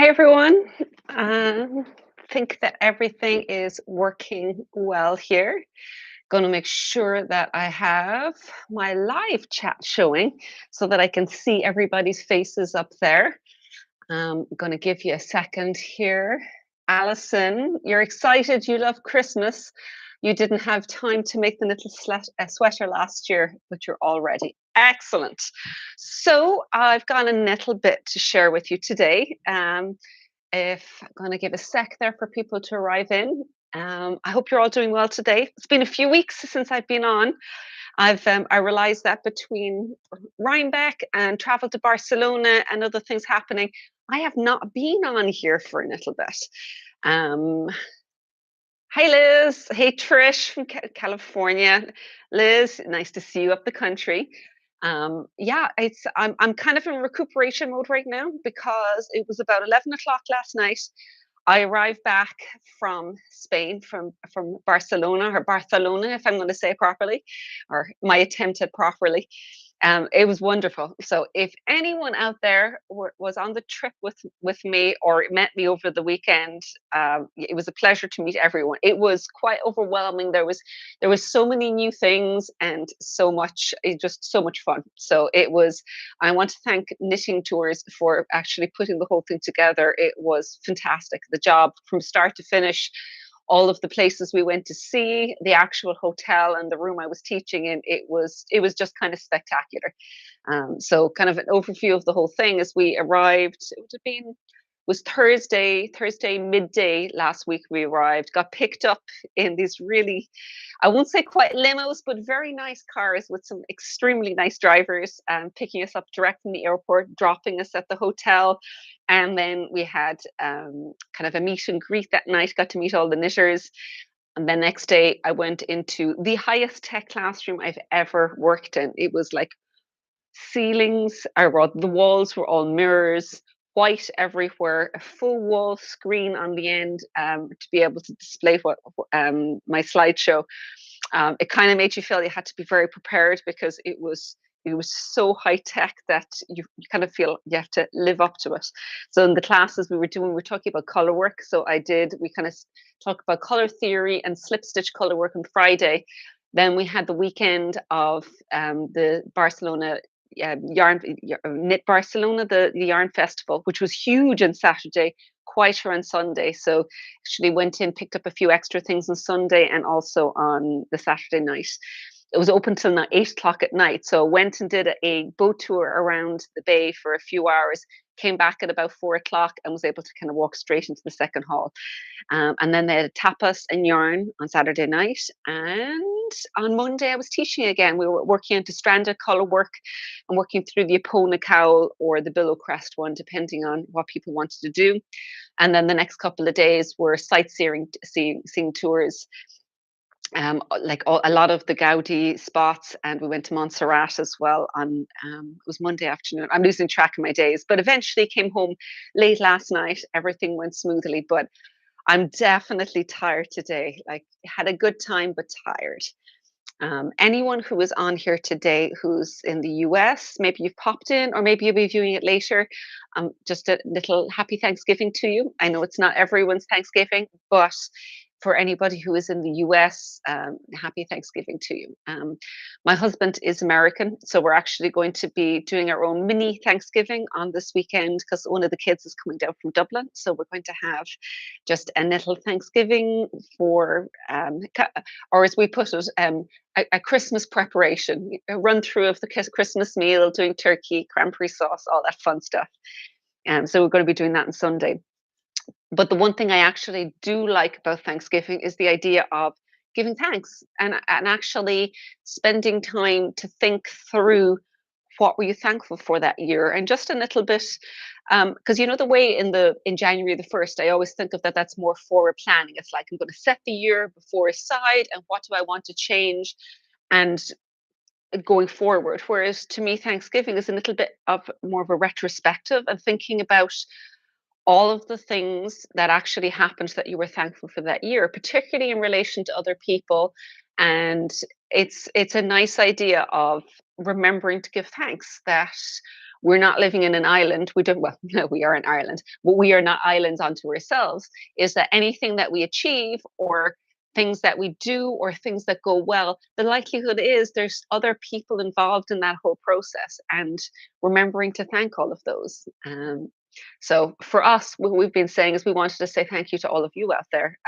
Hey everyone. Think that everything is working well here. Going to make sure that I have my live chat showing so that I can see everybody's faces up there. I'm going to give you a second here. Alison, you're excited. You love Christmas. You didn't have time to make the little sweater last year, but you're all ready. Excellent. So I've got a little bit to share with you today. If I'm going to give a sec there for people to arrive in. I hope you're all doing well today. It's been a few weeks since I've been on. I realized that between Rhinebeck and travel to Barcelona and other things happening, I have not been on here for a little bit. Um, Hi Liz. Hey Trish from California. Liz, nice to see you up the country. Yeah, I'm kind of in recuperation mode right now because it was about 11 o'clock last night. I arrived back from Spain, from Barcelona, or Barcelona, if I'm going to say it properly, or my attempt at properly. It was wonderful. So if anyone out there was on the trip with me or met me over the weekend, it was a pleasure to meet everyone. It was quite overwhelming. There was so many new things and just so much fun. So it was. I want to thank Knitting Tours for actually putting the whole thing together. It was fantastic. The job from start to finish, all of the places we went to see, the actual hotel and the room I was teaching in, it was just kind of spectacular. So kind of an overview of the whole thing as we arrived. It would have been was Thursday midday last week. We arrived, got picked up in these really, I won't say quite limos, but very nice cars with some extremely nice drivers, picking us up direct from the airport, dropping us at the hotel. And then we had kind of a meet and greet that night, got to meet all the knitters. And the next day, I went into the highest tech classroom I've ever worked in. It was like ceilings, or well, the walls were all mirrors, white everywhere, a full wall screen on the end, to be able to display my slideshow. It kind of made you feel you had to be very prepared because it was so high tech that you kind of feel you have to live up to it. So in the classes we were talking about color work. So we kind of talk about color theory and slip stitch color work on Friday. Then we had the weekend of the Barcelona yarn knit Barcelona, the yarn festival, which was huge on Saturday, quieter on Sunday. So actually went in, picked up a few extra things on Sunday and also on the Saturday night. It was open till 8 o'clock at night. So went and did a boat tour around the bay for a few hours, came back at about 4 o'clock and was able to kind of walk straight into the second hall. And then they had tapas and yarn on Saturday night. And on Monday, I was teaching again. We were working into stranded color work and working through the Epona cowl or the billow crest one, depending on what people wanted to do. And then the next couple of days were sightseeing seeing tours, a lot of the Gaudi spots, and we went to Montserrat as well on it was Monday afternoon. I'm losing track of my days, but eventually came home late last night. Everything went smoothly, but I'm definitely tired today. Like, had a good time, but tired. Anyone who is on here today who's in the US, maybe you've popped in, or maybe you'll be viewing it later. Just a little happy Thanksgiving to you. I know it's not everyone's Thanksgiving, but for anybody who is in the US, happy Thanksgiving to you. My husband is American, so we're actually going to be doing our own mini Thanksgiving on this weekend because one of the kids is coming down from Dublin. So we're going to have just a little Thanksgiving for, or as we put it, a Christmas preparation, a run through of the Christmas meal, doing turkey, cranberry sauce, all that fun stuff. So we're going to be doing that on Sunday. But the one thing I actually do like about Thanksgiving is the idea of giving thanks and actually spending time to think through what were you thankful for that year, and just a little bit, because the way in January the 1st, I always think of that's more forward planning. It's like I'm going to set the year before aside and what do I want to change and going forward. Whereas to me, Thanksgiving is a little bit of more of a retrospective and thinking about all of the things that actually happened that you were thankful for that year, particularly in relation to other people. And it's a nice idea of remembering to give thanks, that we're not living in an island. We don't, well, no, we are in Ireland, but we are not islands unto ourselves. Is that anything that we achieve or things that we do or things that go well, the likelihood is there's other people involved in that whole process, and remembering to thank all of those. So for us, what we've been saying is we wanted to say thank you to all of you out there,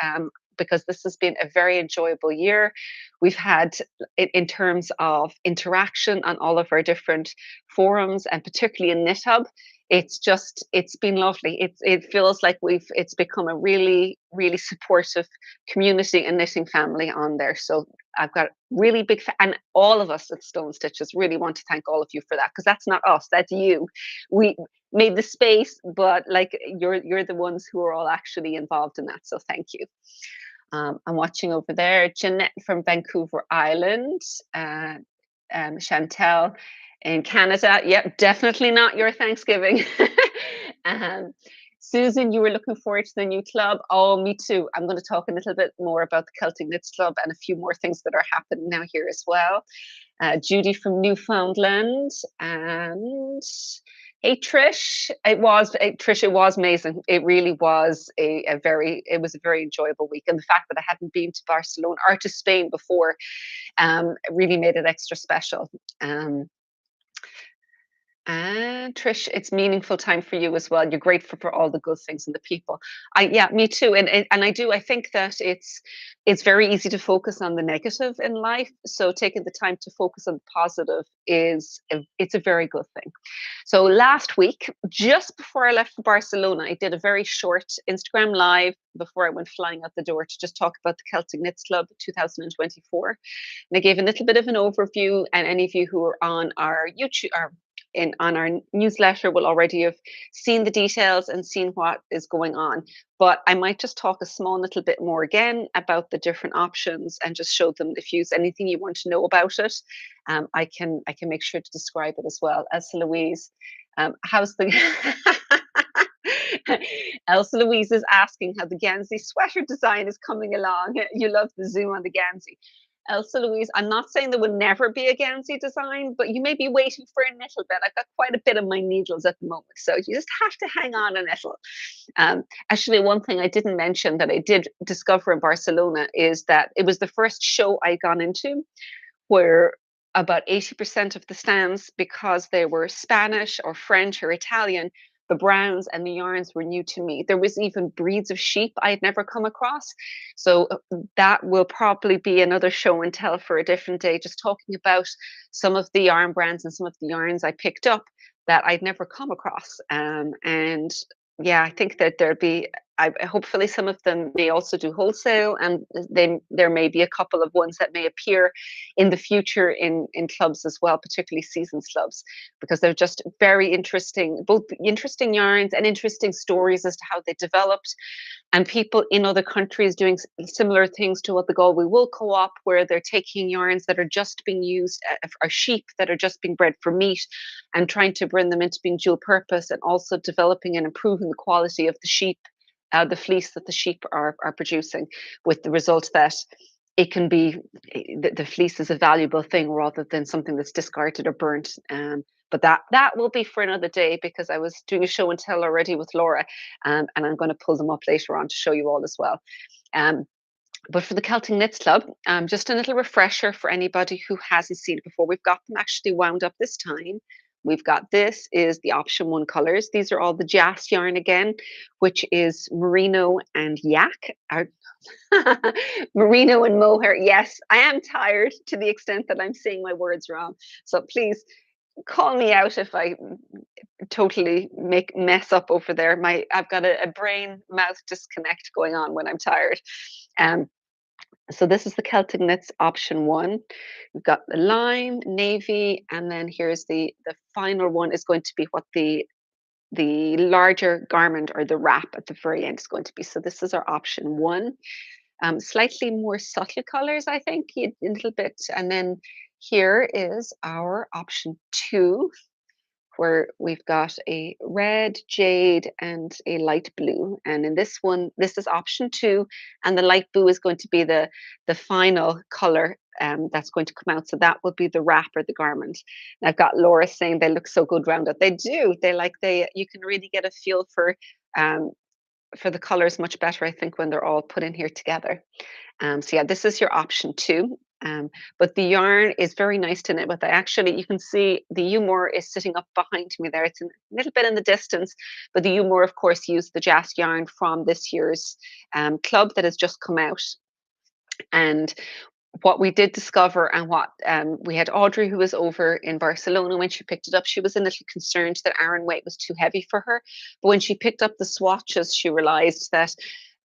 because this has been a very enjoyable year. We've had, in terms of interaction on all of our different forums, and particularly in KnitHub, it's been lovely. It feels like it's become a really, really supportive community and knitting family on there. So I've got really big and all of us at Stone Stitches really want to thank all of you for that, because that's not us, that's you. We made the space, but like you're the ones who are all actually involved in that. So thank you. I'm watching over there, Jeanette from Vancouver Island, uh, Chantel in Canada. Yep, definitely not your Thanksgiving. um, Susan, you were looking forward to the new club. Oh, me too. I'm going to talk a little bit more about the Celtic Knits Club and a few more things that are happening now here as well. Judy from Newfoundland, and hey Trish, it was amazing. It really was it was a very enjoyable week, and the fact that I hadn't been to Barcelona or to Spain before, really made it extra special. Um, and Trish, it's meaningful time for you as well. You're grateful for all the good things and the people. Yeah, me too. And I do. I think that it's very easy to focus on the negative in life. So taking the time to focus on the positive it's a very good thing. So last week, just before I left for Barcelona, I did a very short Instagram live before I went flying out the door to just talk about the Celtic Knits Club 2024. And I gave a little bit of an overview, and any of you who are on our YouTube, on our newsletter will already have seen the details and seen what is going on. But I might just talk a small little bit more again about the different options and just show them, if there's anything you want to know about it, I can make sure to describe it as well. Elsa Louise, how's the Elsa Louise is asking how the Gansey sweater design is coming along. You love the zoom on the Gansey. Elsa Louise, I'm not saying there will never be a Gansey design, but you may be waiting for a little bit. I've got quite a bit of my needles at the moment, so you just have to hang on a little. Actually, one thing I didn't mention that I did discover in Barcelona is that it was the first show I gone into where about 80% of the stands, because they were Spanish or French or Italian, the browns and the yarns were new to me. There was even breeds of sheep I'd never come across. So that will probably be another show and tell for a different day, just talking about some of the yarn brands and some of the yarns I picked up that I'd never come across. And yeah, I think that hopefully some of them may also do wholesale, and there may be a couple of ones that may appear in the future in clubs as well, particularly seasons clubs, because they're just very interesting, both interesting yarns and interesting stories as to how they developed, and people in other countries doing similar things to what the Galway Wool Co-op, where they're taking yarns that are just being used, or sheep that are just being bred for meat, and trying to bring them into being dual purpose, and also developing and improving the quality of the sheep, the fleece that the sheep are producing, with the result that it can be, the fleece is a valuable thing rather than something that's discarded or burnt. But that will be for another day, because I was doing a show and tell already with Laura, and I'm going to pull them up later on to show you all as well. But for the Celtic Knits Club, just a little refresher for anybody who hasn't seen it before. We've got them actually wound up this time. We've got, this is the option 1 colors. These are all the Jas yarn again, which is merino and yak. Merino and mohair. Yes, I am tired to the extent that I'm saying my words wrong. So please call me out if I totally mess up over there. I've got a brain mouth disconnect going on when I'm tired. So this is the Celtic Knits option 1. We've got the lime, navy, and then here's the final one is going to be what the larger garment or the wrap at the very end is going to be. So this is our option 1. Slightly more subtle colors, I think, a little bit. And then here is our option 2, where we've got a red, jade, and a light blue. And in this one, this is option two, and the light blue is going to be the final color that's going to come out. So that would be the wrap or the garment. And I've got Laura saying they look so good rounded. They do. They you can really get a feel um, for the colors much better, I think, when they're all put in here together. So yeah, this is your option two. But the yarn is very nice to knit with. I actually, you can see the Umore is sitting up behind me there. It's a little bit in the distance, but the Umore, of course, used the Jas yarn from this year's club that has just come out. And what we did discover, and what we had Audrey, who was over in Barcelona when she picked it up, she was a little concerned that Aran weight was too heavy for her. But when she picked up the swatches, she realized that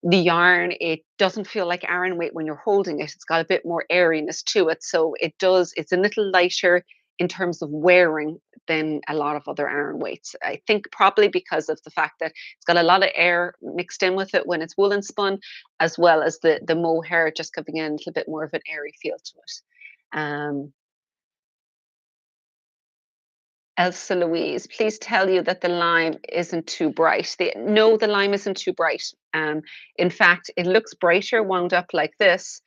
the yarn, it doesn't feel like Aran weight when you're holding it. It's got a bit more airiness to it. So it's a little lighter in terms of wearing than a lot of other Aran weights. I think probably because of the fact that it's got a lot of air mixed in with it when it's woolen spun, as well as the mohair just giving in a little bit more of an airy feel to it. Elsa Louise, please tell you that the lime isn't too bright. No, the lime isn't too bright. In fact, it looks brighter wound up like this.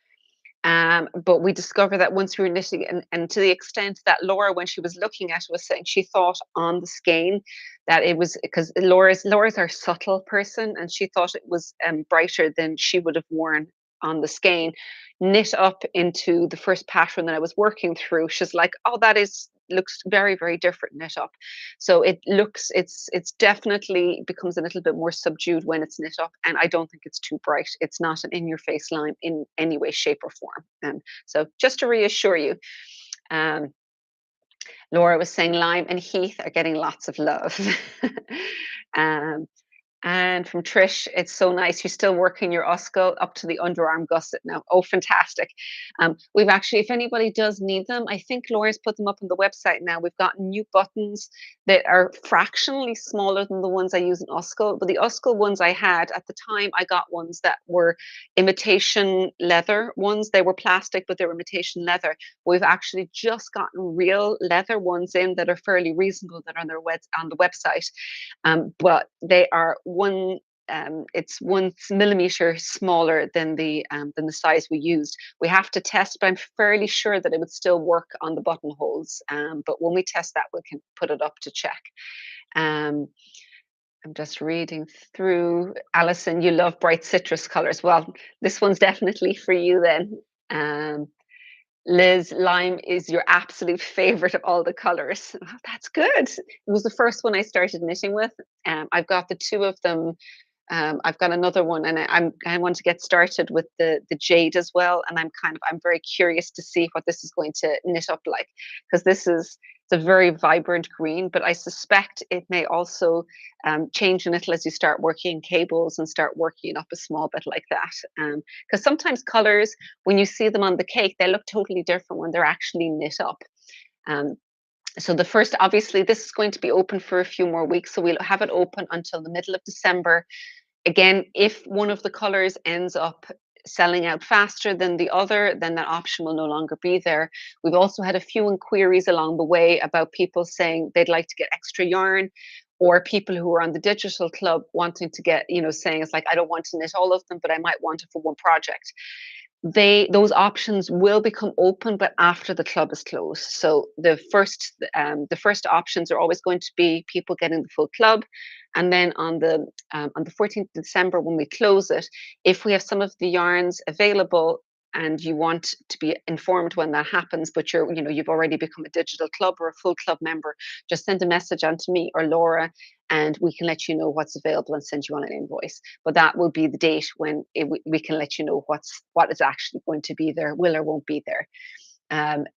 But we discovered that once we were knitting, and to the extent that Laura, when she was looking at it, was saying she thought on the skein that it was, because Laura's our subtle person, and she thought it was brighter than she would have worn on the skein. Knit up into the first pattern that I was working through, she's like, "Oh, that is looks very, very different knit up." So it's definitely becomes a little bit more subdued when it's knit up, and I don't think it's too bright. It's not an in your face lime in any way, shape, or form. So just to reassure you, um, Laura was saying lime and heath are getting lots of love. um, and from Trish, it's so nice. You're still working your Osco up to the underarm gusset now. Oh, fantastic. We've actually, if anybody does need them, I think Laura's put them up on the website now. We've got new buttons that are fractionally smaller than the ones I use in Osco. But the Osco ones I had at the time, I got ones that were imitation leather ones. They were plastic, but they were imitation leather. We've actually just gotten real leather ones in that are fairly reasonable that are on the website. But they are it's 1 millimeter smaller than the size we used. We have to test, but I'm fairly sure that it would still work on the buttonholes. But when we test that, we can put it up to check. Um, I'm just reading through. Alison, you love bright citrus colors. Well, this one's definitely for you then. Liz, lime is your absolute favorite of all the colors. Oh, that's good. It was the first one I started knitting with. I've got the two of them. I've got another one, and I want to get started with the jade as well. And I'm very curious to see what this is going to knit up like, because it's a very vibrant green, but I suspect it may also change a little as you start working cables and start working up a small bit like that. Because sometimes colors, when you see them on the cake, they look totally different when they're actually knit up. Um, so the first, obviously, this is going to be open for a few more weeks, so we'll have it open until the middle of December. Again, if one of the colors ends up selling out faster than the other, then that option will no longer be there. We've also had a few inquiries along the way about people saying they'd like to get extra yarn, or people who are on the digital club wanting to get, saying it's like, I don't want to knit all of them, but I might want it for one project. Those options will become open, but after the club is closed. So the first options are always going to be people getting the full club, and then on the 14th of December, when we close it, if we have some of the yarns available and you want to be informed when that happens, but you've already become a digital club or a full club member, just send a message on to me or Laura, and we can let you know what's available and send you on an invoice. But that will be the date when we can let you know what is actually going to be there, will or won't be there.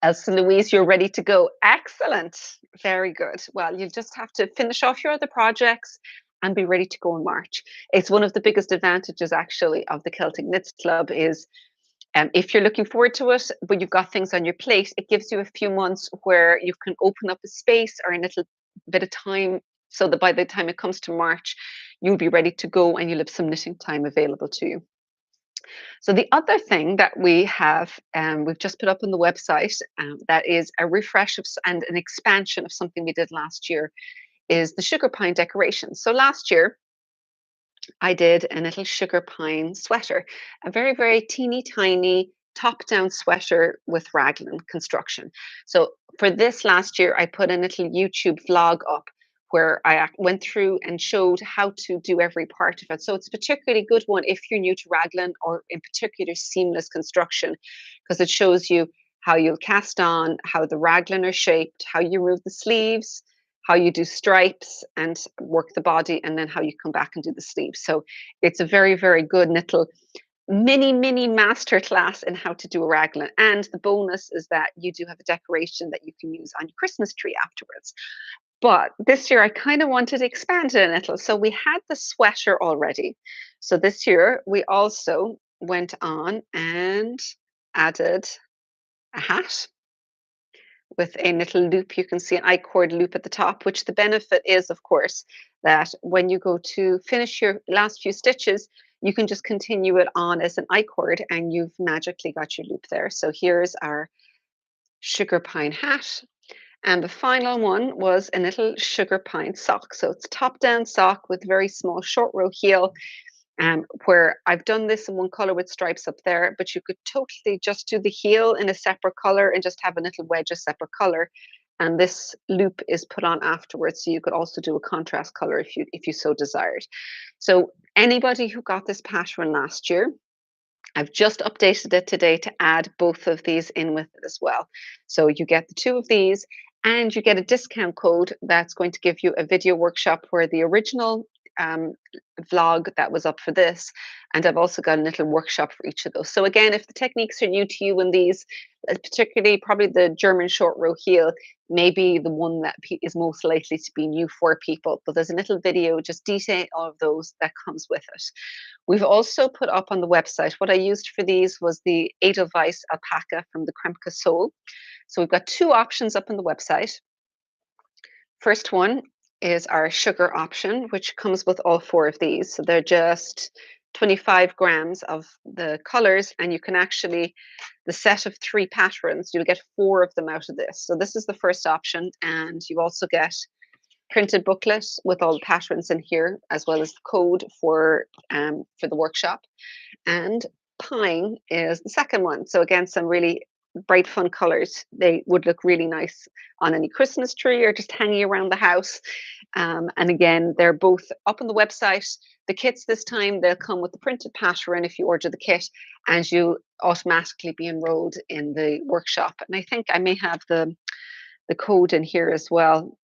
Elsa Louise, you're ready to go. Excellent. Very good. Well, you just have to finish off your other projects and be ready to go in March. It's one of the biggest advantages, actually, of the Celtic Knits Club is if you're looking forward to it, but you've got things on your plate, it gives you a few months where you can open up a space or a little bit of time, so that by the time it comes to March, you'll be ready to go and you'll have some knitting time available to you. So the other thing that we have, we've just put up on the website, that is a refresh of and an expansion of something we did last year, is the sugar pine decorations. So last year I did a little sugar pine sweater, a very, very teeny tiny top down sweater with raglan construction. So for this last year, I put a little YouTube vlog up where I went through and showed how to do every part of it. So it's a particularly good one if you're new to raglan or in particular seamless construction, because it shows you how you'll cast on, how the raglan are shaped, how you remove the sleeves, how you do stripes and work the body, and then how you come back and do the sleeves. So it's a very, very good little mini master class in how to do a raglan. And the bonus is that you do have a decoration that you can use on your Christmas tree afterwards. But this year I kind of wanted to expand it a little. So we had the sweater already. So this year we also went on and added a hat with a little loop. You can see an I-cord loop at the top, which the benefit is, of course, that when you go to finish your last few stitches, you can just continue it on as an I-cord and you've magically got your loop there. So here's our sugar pine hat. And the final one was a little sugar pine sock. So it's top down sock with very small short row heel, where I've done this in one color with stripes up there, but you could totally just do the heel in a separate color and just have a little wedge a separate color. And this loop is put on afterwards. So you could also do a contrast color if you so desired. So anybody who got this pattern last year, I've just updated it today to add both of these in with it as well. So you get the two of these and you get a discount code that's going to give you a video workshop where the original um, vlog that was up for this. And I've also got a little workshop for each of those. So again, if the techniques are new to you and these, particularly probably the German short row heel, may be the one that is most likely to be new for people. But there's a little video just detailing all of those that comes with it. We've also put up on the website, what I used for these was the Edelweiss alpaca from the Kremke Soul. So we've got two options up on the website. First one is our sugar option, which comes with all four of these. So they're just 25 grams of the colors, and you can actually, the set of three patterns, you'll get four of them out of this. So this is the first option, and you also get printed booklet with all the patterns in here, as well as the code for the workshop. And pine is the second one. So again, some really bright, fun colors. They would look really nice on any Christmas tree or just hanging around the house. And again, they're both up on the website. The kits this time, they'll come with the printed pattern if you order the kit, and you automatically be enrolled in the workshop. And I think I may have the code in here as well.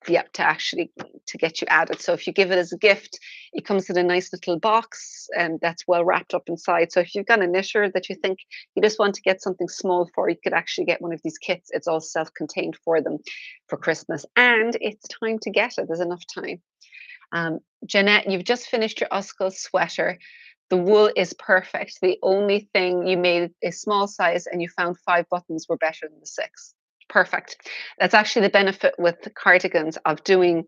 Yep, to get you added. So if you give it as a gift, it comes in a nice little box and that's well wrapped up inside. So if you've got a knitter that you think you just want to get something small for, you could actually get one of these kits. It's all self-contained for them for Christmas, and it's time to get it. There's enough time. Jeanette, you've just finished your Uskal sweater. The wool is perfect. The only thing you made a small size and you found 5 buttons were better than the 6. Perfect. That's actually the benefit with the cardigans of doing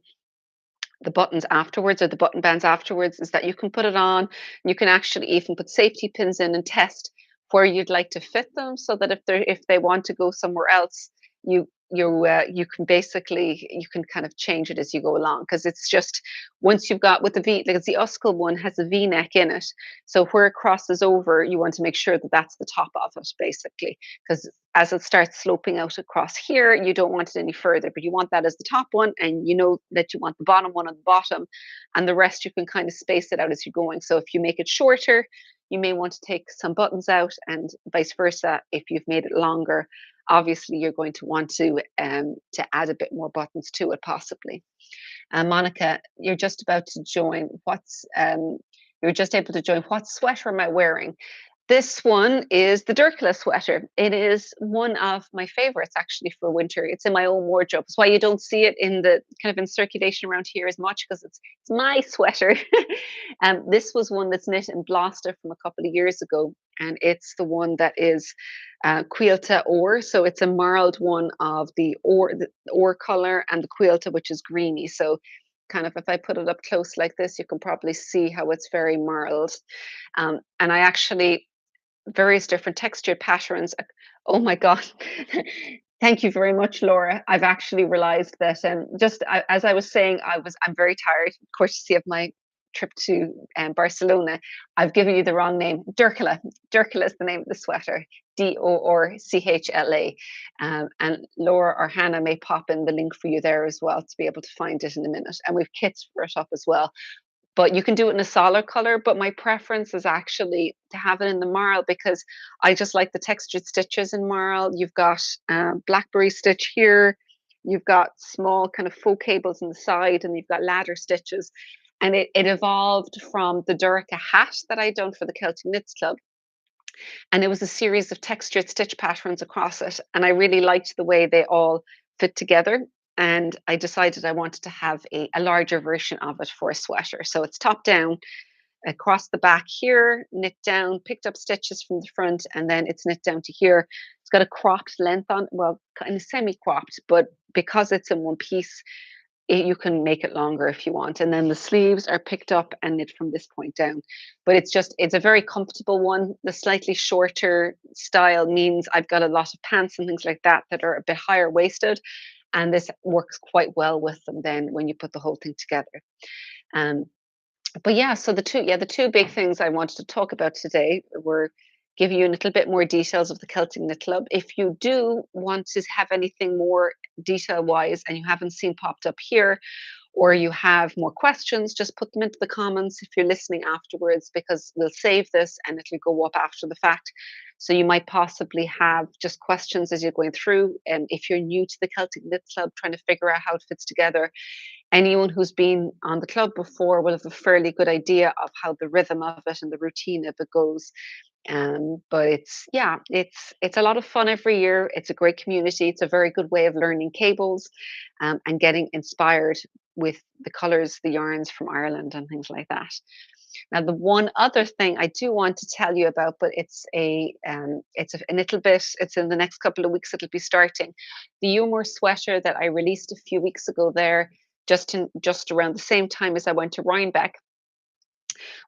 the buttons afterwards or the button bands afterwards, is that you can put it on. You can actually even put safety pins in and test where you'd like to fit them, so that if they want to go somewhere else, you can basically, you can kind of change it as you go along, because it's just, once you've got with the V, like the Uskal one has a V neck in it, so where it crosses over, you want to make sure that that's the top of it basically, because as it starts sloping out across here, you don't want it any further, but you want that as the top one, and you know that you want the bottom one on the bottom, and the rest you can kind of space it out as you're going. So if you make it shorter, you may want to take some buttons out, and vice versa. If you've made it longer, obviously you're going to want to add a bit more buttons to it possibly. Monica, you're just about to join. You're just able to join. What sweater am I wearing? This one is the Dura sweater. It is one of my favorites actually for winter. It's in my own wardrobe. That's why you don't see it in the kind of in circulation around here as much, because it's my sweater. This was one that's knit in Gloucester from a couple of years ago, and it's the one that is quilta or. So it's a marled one of the or color, and the quilta, which is greeny. So kind of, if I put it up close like this, you can probably see how it's very marled. And I actually various different textured patterns. Oh my God. Thank you very much, Laura. I've actually realized that, as I was saying, I'm very tired, courtesy of my trip to Barcelona. I've given you the wrong name. Durkala. Durkala is the name of the sweater. Dorchla. And Laura or Hannah may pop in the link for you there as well to be able to find it in a minute. And we've kits for it up as well. But you can do it in a solid color, but my preference is actually to have it in the marl because I just like the textured stitches in marl. You've got blackberry stitch here, you've got small kind of faux cables on the side, and you've got ladder stitches. And it evolved from the Dura Hat that I done for the Celtic Knits Club. And it was a series of textured stitch patterns across it. And I really liked the way they all fit together. And I decided I wanted to have a larger version of it for a sweater. So it's top down across the back here, knit down, picked up stitches from the front, and then it's knit down to here. It's got a cropped length on, well, kind of semi-cropped, but because it's in one piece, you can make it longer if you want. And then the sleeves are picked up and knit from this point down. But it's a very comfortable one. The slightly shorter style means I've got a lot of pants and things like that that are a bit higher waisted. And this works quite well with them then when you put the whole thing together. Um, but yeah, so the two big things I wanted to talk about today were give you a little bit more details of the Celtic Knit Club. If you do want to have anything more detail wise and you haven't seen popped up here, or you have more questions, just put them into the comments if you're listening afterwards, because we'll save this and it'll go up after the fact. So you might possibly have just questions as you're going through. And if you're new to the Celtic Knit Club, trying to figure out how it fits together, anyone who's been on the club before will have a fairly good idea of how the rhythm of it and the routine of it goes. But it's a lot of fun every year. It's a great community. It's a very good way of learning cables, and getting inspired with the colors, the yarns from Ireland and things like that. Now, the one other thing I do want to tell you about, but a little bit. It's in the next couple of weeks. It'll be starting the Humor sweater that I released a few weeks ago. There, just around the same time as I went to Rhinebeck.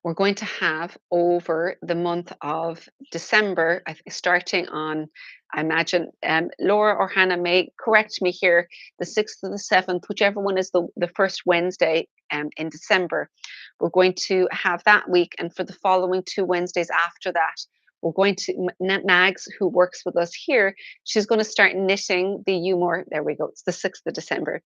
We're going to have over the month of December, starting on, I imagine, Laura or Hannah may correct me here, the 6th or the 7th, whichever one is the first Wednesday in December. We're going to have that week, and for the following 2 Wednesdays after that, we're going to, Mags, who works with us here, she's going to start knitting the Humor. There we go. It's the 6th of December.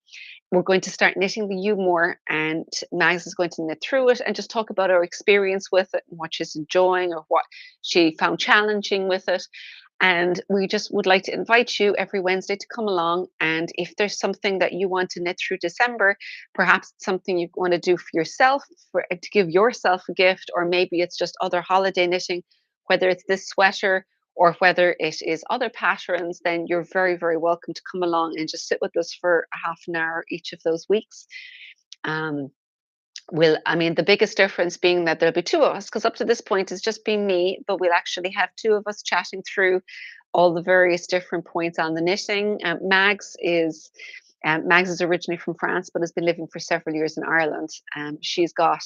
We're going to start knitting the U more, and Mags is going to knit through it and just talk about her experience with it and what she's enjoying or what she found challenging with it. And we just would like to invite you every Wednesday to come along. And if there's something that you want to knit through December, perhaps it's something you want to do for yourself, to give yourself a gift, or maybe it's just other holiday knitting, whether it's this sweater or whether it is other patterns, then you're very, very welcome to come along and just sit with us for a half an hour each of those weeks. Um, the biggest difference being that there'll be two of us, because up to this point it's just been me, but we'll actually have two of us chatting through all the various different points on the knitting. Mags is originally from France, but has been living for several years in Ireland. She's got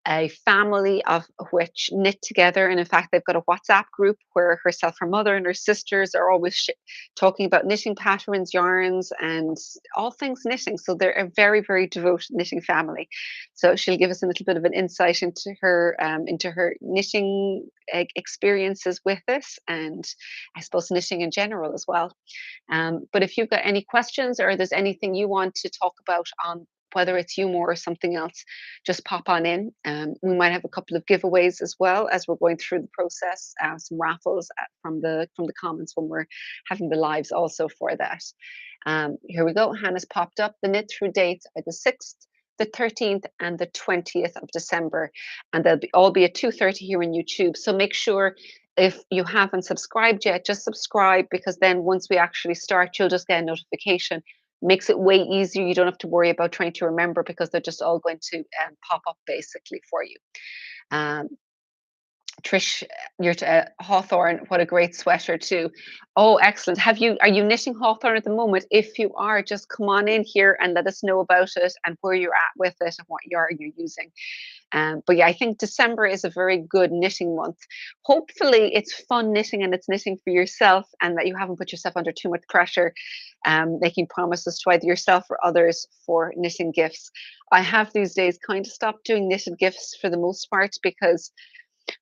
a family of which knit together. And in fact, they've got a WhatsApp group where herself, her mother, and her sisters are always talking about knitting patterns, yarns, and all things knitting. So they're a very, very devoted knitting family. So she'll give us a little bit of an insight into her knitting experiences with this, and I suppose knitting in general as well. But if you've got any questions or there's anything you want to talk about on whether it's humor or something else, just pop on in. We might have a couple of giveaways as well as we're going through the process, some raffles from the comments when we're having the lives also for that. Here we go. Hannah's popped up. The knit through dates are the 6th, the 13th, and the 20th of December, and they'll all be at 2:30 here on YouTube. So make sure, if you haven't subscribed yet, just subscribe, because then once we actually start, you'll just get a notification. Makes it way easier. You don't have to worry about trying to remember, because they're just all going to pop up basically for you. Um, Trish, your hawthorn, what a great sweater too. Oh, excellent. Are you knitting hawthorn at the moment? If you are, just come on in here and let us know about it and where you're at with it and what yarn you're using. But yeah, I think December is a very good knitting month. Hopefully, it's fun knitting and it's knitting for yourself, and that you haven't put yourself under too much pressure, making promises to either yourself or others for knitting gifts. I have these days kind of stopped doing knitted gifts for the most part because,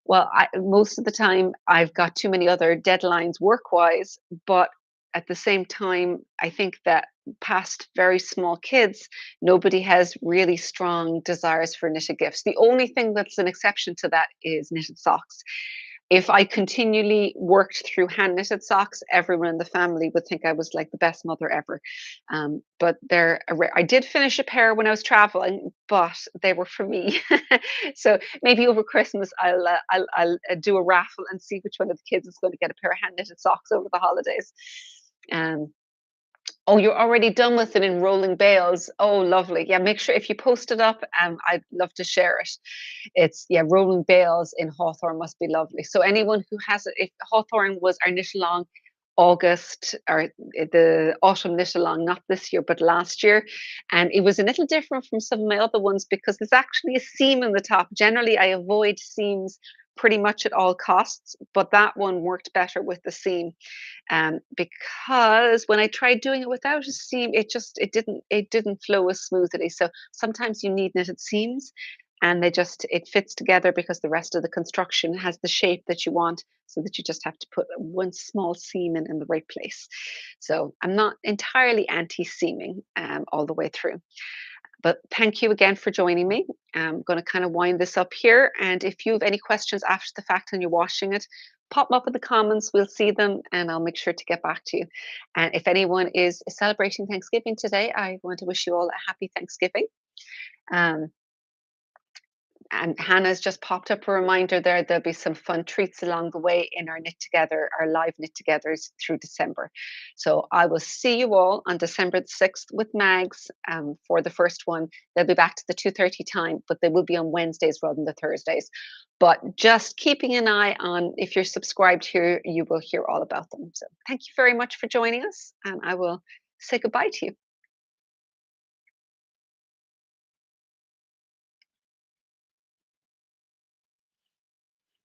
well, most of the time I've got too many other deadlines work wise, but at the same time, I think that past very small kids, nobody has really strong desires for knitted gifts. The only thing that's an exception to that is knitted socks. If I continually worked through hand knitted socks, everyone in the family would think I was like the best mother ever. But I did finish a pair when I was traveling, but they were for me. So maybe over Christmas I'll do a raffle and see which one of the kids is going to get a pair of hand knitted socks over the holidays. Um, Oh, you're already done with it in rolling bales. Oh, lovely. Yeah, make sure if you post it up, I'd love to share it. It's yeah, rolling bales in hawthorn must be lovely. So anyone who has it, if hawthorn was our knit along August or the autumn knit along, not this year but last year, and it was a little different from some of my other ones because there's actually a seam in the top. Generally, I avoid seams pretty much at all costs, but that one worked better with the seam, because when I tried doing it without a seam, it didn't flow as smoothly. So sometimes you need knitted seams, and it fits together because the rest of the construction has the shape that you want, so that you just have to put one small seam in the right place. So I'm not entirely anti-seaming all the way through. But thank you again for joining me. I'm going to kind of wind this up here. And if you have any questions after the fact and you're washing it, pop them up in the comments. We'll see them and I'll make sure to get back to you. And if anyone is celebrating Thanksgiving today, I want to wish you all a happy Thanksgiving. Um, and Hannah's just popped up a reminder there. There'll be some fun treats along the way in our knit together, our live knit togethers through December. So I will see you all on December the 6th with Mags for the first one. They'll be back to the 2:30 time, but they will be on Wednesdays rather than the Thursdays. But just keeping an eye on, if you're subscribed here, you will hear all about them. So thank you very much for joining us, and I will say goodbye to you.